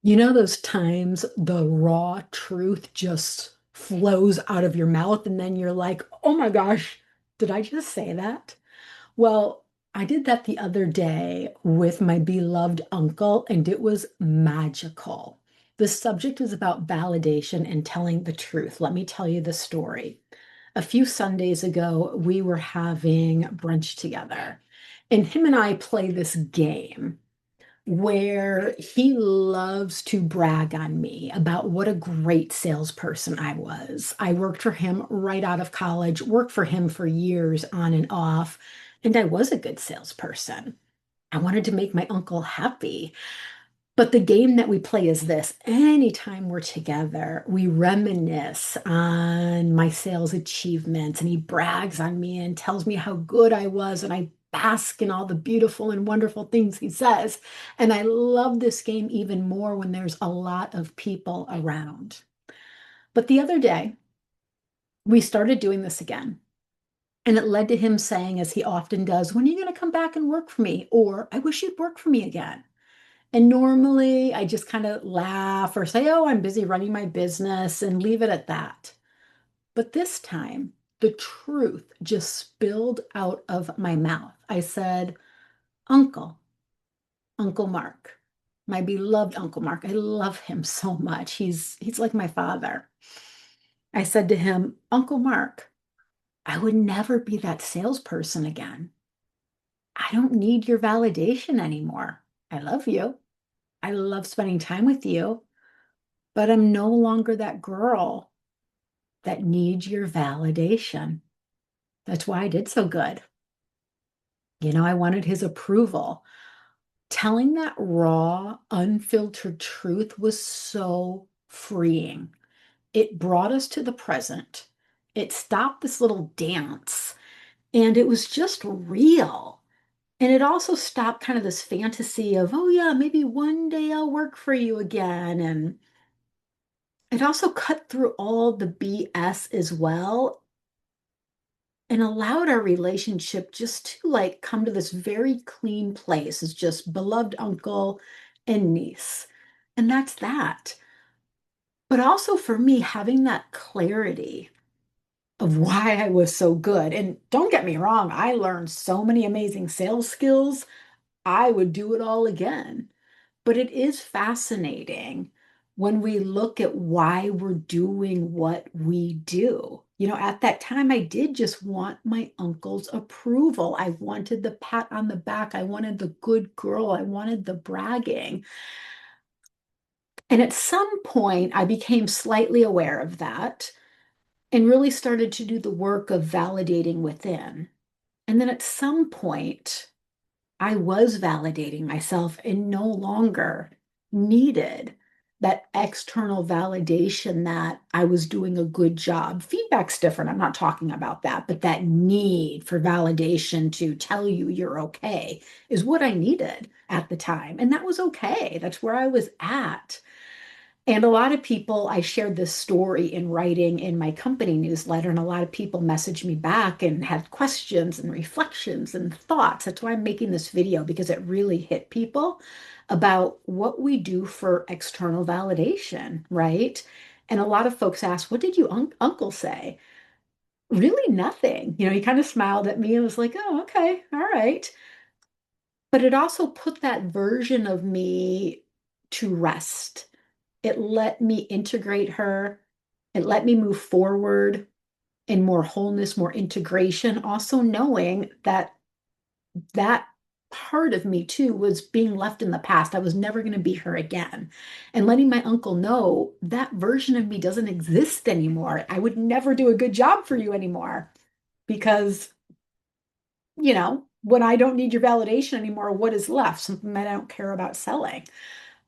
You know those times the raw truth just flows out of your mouth, and then you're like, oh my gosh, did I just say that? Well, I did that the other day with my beloved uncle, and it was magical. The subject was about validation and telling the truth. Let me tell you the story. A few Sundays ago, we were having brunch together, and him and I play this game where he loves to brag on me about what a great salesperson I was. I worked for him right out of college, worked for him for years on and off, and I was a good salesperson. I wanted to make my uncle happy. But the game that we play is this. Anytime we're together, we reminisce on my sales achievements, and he brags on me and tells me how good I was, and I bask in all the beautiful and wonderful things he says. And I love this game even more when there's a lot of people around. But the other day, we started doing this again. And it led to him saying, as he often does, when are you going to come back and work for me? Or I wish you'd work for me again. And normally I just kind of laugh or say, oh, I'm busy running my business and leave it at that. But this time, the truth just spilled out of my mouth. I said, Uncle, Uncle Mark, my beloved Uncle Mark. I love him so much. He's like my father. I said to him, Uncle Mark, I would never be that salesperson again. I don't need your validation anymore. I love you. I love spending time with you. But I'm no longer that girl that needs your validation. That's why I did so good. I wanted his approval. Telling that raw, unfiltered truth was so freeing. It brought us to the present. It stopped this little dance, and it was just real. And it also stopped kind of this fantasy of, oh, yeah, maybe one day I'll work for you again. And it also cut through all the BS as well and allowed our relationship just to like come to this very clean place as just beloved uncle and niece. And that's that. But also for me, having that clarity of why I was so good. And don't get me wrong, I learned so many amazing sales skills. I would do it all again. But it is fascinating when we look at why we're doing what we do. At that time, I did just want my uncle's approval. I wanted the pat on the back. I wanted the good girl. I wanted the bragging. And at some point, I became slightly aware of that and really started to do the work of validating within. And then at some point, I was validating myself and no longer needed that external validation that I was doing a good job. Feedback's different. I'm not talking about that, but that need for validation to tell you you're okay is what I needed at the time. And that was okay. That's where I was at. And a lot of people, I shared this story in writing in my company newsletter, and a lot of people messaged me back and had questions and reflections and thoughts. That's why I'm making this video because it really hit people about what we do for external validation, right? And a lot of folks asked, what did you uncle say? Really nothing. He kind of smiled at me and was like, oh, okay, all right. But it also put that version of me to rest. It let me integrate her. It let me move forward in more wholeness, more integration, also knowing that that part of me too was being left in the past. I was never going to be her again. And letting my uncle know that version of me doesn't exist anymore. I would never do a good job for you anymore because, when I don't need your validation anymore, what is left? Something that I don't care about selling.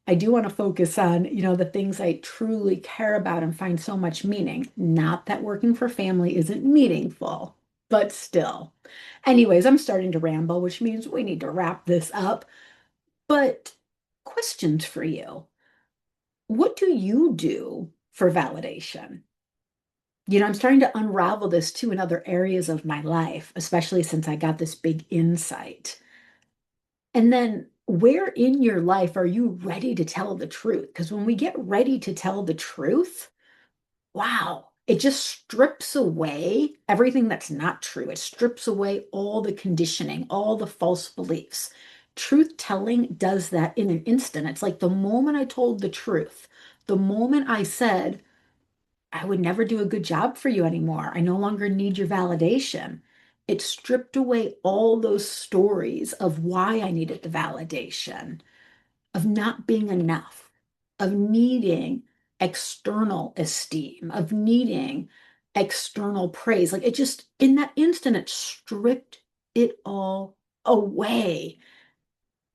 I do want to focus on, the things I truly care about and find so much meaning. Not that working for family isn't meaningful, but still. Anyways, I'm starting to ramble, which means we need to wrap this up. But questions for you. What do you do for validation? I'm starting to unravel this too in other areas of my life, especially since I got this big insight. And then where in your life are you ready to tell the truth? Because when we get ready to tell the truth, wow, it just strips away everything that's not true. It strips away all the conditioning, all the false beliefs. Truth telling does that in an instant. It's like the moment I told the truth, the moment I said, I would never do a good job for you anymore. I no longer need your validation. It stripped away all those stories of why I needed the validation, of not being enough, of needing external esteem, of needing external praise. Like it just, in that instant, it stripped it all away.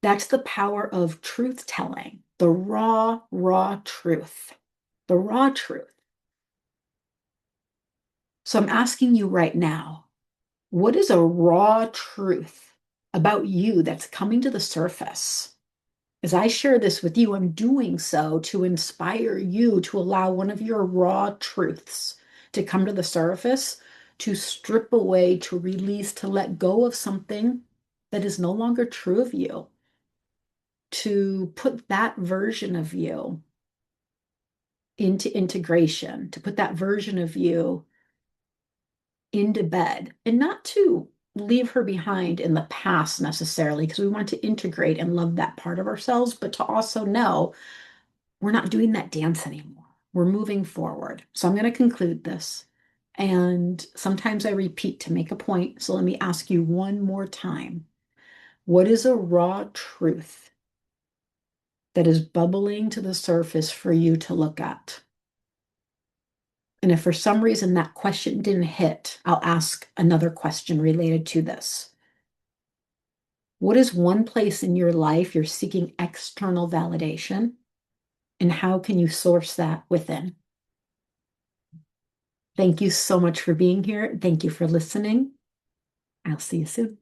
That's the power of truth telling, the raw, raw truth, the raw truth. So I'm asking you right now, what is a raw truth about you that's coming to the surface? As I share this with you, I'm doing so to inspire you to allow one of your raw truths to come to the surface, to strip away, to release, to let go of something that is no longer true of you, to put that version of you into integration, to put that version of you into bed, and not to leave her behind in the past necessarily, because we want to integrate and love that part of ourselves, but to also know we're not doing that dance anymore. We're moving forward. So I'm going to conclude this. And sometimes I repeat to make a point. So let me ask you one more time. What is a raw truth that is bubbling to the surface for you to look at? And if for some reason that question didn't hit, I'll ask another question related to this. What is one place in your life you're seeking external validation? And how can you source that within? Thank you so much for being here. Thank you for listening. I'll see you soon.